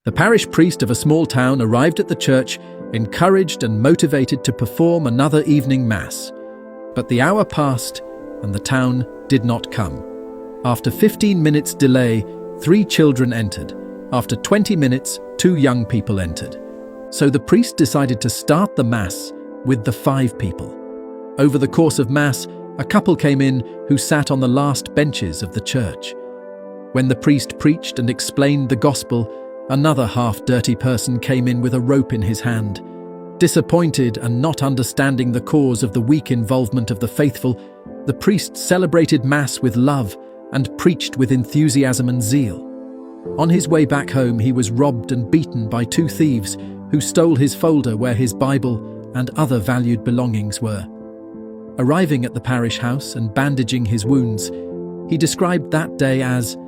The parish priest of a small town arrived at the church, encouraged and motivated to perform another evening mass. But the hour passed, and the town did not come. After 15 minutes delay, 3 children entered. After 20 minutes, 2 young people entered. So the priest decided to start the mass with the 5 people. Over the course of mass, a couple came in who sat on the last benches of the church. When the priest preached and explained the gospel, another half-dirty person came in with a rope in his hand. Disappointed and not understanding the cause of the weak involvement of the faithful, the priest celebrated Mass with love and preached with enthusiasm and zeal. On his way back home, he was robbed and beaten by 2 thieves who stole his folder where his Bible and other valued belongings were. Arriving at the parish house and bandaging his wounds, he described that day as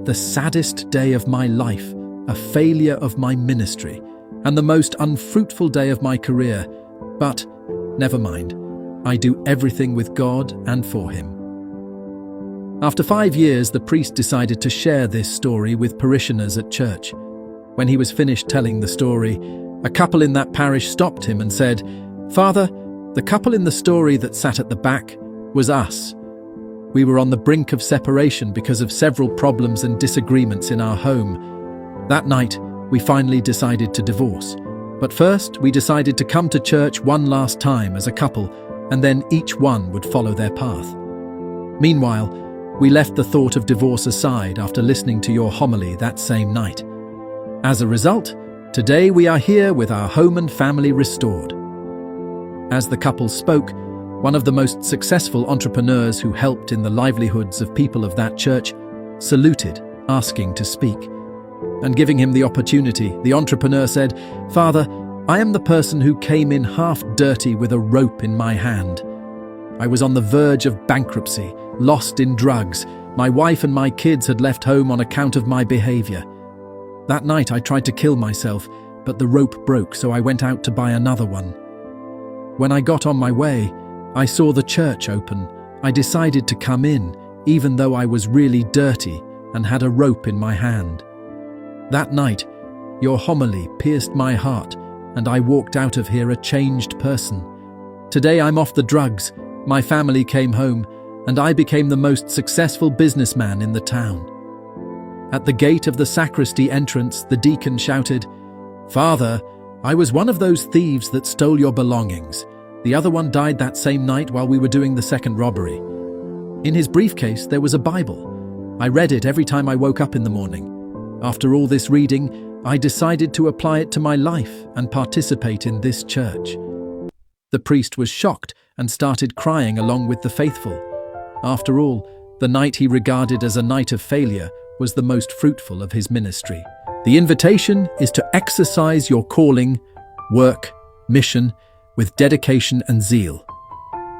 the saddest day of my life, a failure of my ministry, and the most unfruitful day of my career. But never mind, I do everything with God and for Him. After 5 years, the priest decided to share this story with parishioners at church. When he was finished telling the story, a couple in that parish stopped him and said, "Father, the couple in the story that sat at the back was us. We were on the brink of separation because of several problems and disagreements in our home. That night, we finally decided to divorce. But first, we decided to come to church one last time as a couple, and then each one would follow their path. Meanwhile, we left the thought of divorce aside after listening to your homily that same night. As a result, today we are here with our home and family restored." As the couple spoke, one of the most successful entrepreneurs who helped in the livelihoods of people of that church saluted, asking to speak. And giving him the opportunity, the entrepreneur said, "Father, I am the person who came in half dirty with a rope in my hand. I was on the verge of bankruptcy, lost in drugs. My wife and my kids had left home on account of my behavior. That night I tried to kill myself, but the rope broke, so I went out to buy another one. When I got on my way, I saw the church open. I decided to come in, even though I was really dirty and had a rope in my hand. That night, your homily pierced my heart, and I walked out of here a changed person. Today I'm off the drugs, my family came home, and I became the most successful businessman in the town." At the gate of the sacristy entrance, the deacon shouted, "Father, I was one of those thieves that stole your belongings. The other one died that same night while we were doing the second robbery. In his briefcase there was a Bible. I read it every time I woke up in the morning. After all this reading, I decided to apply it to my life and participate in this church." The priest was shocked and started crying along with the faithful. After all, the night he regarded as a night of failure was the most fruitful of his ministry. The invitation is to exercise your calling, work, mission with dedication and zeal.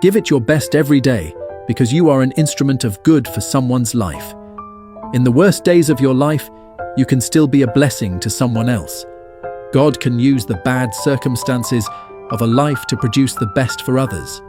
Give it your best every day because you are an instrument of good for someone's life. In the worst days of your life, you can still be a blessing to someone else. God can use the bad circumstances of a life to produce the best for others.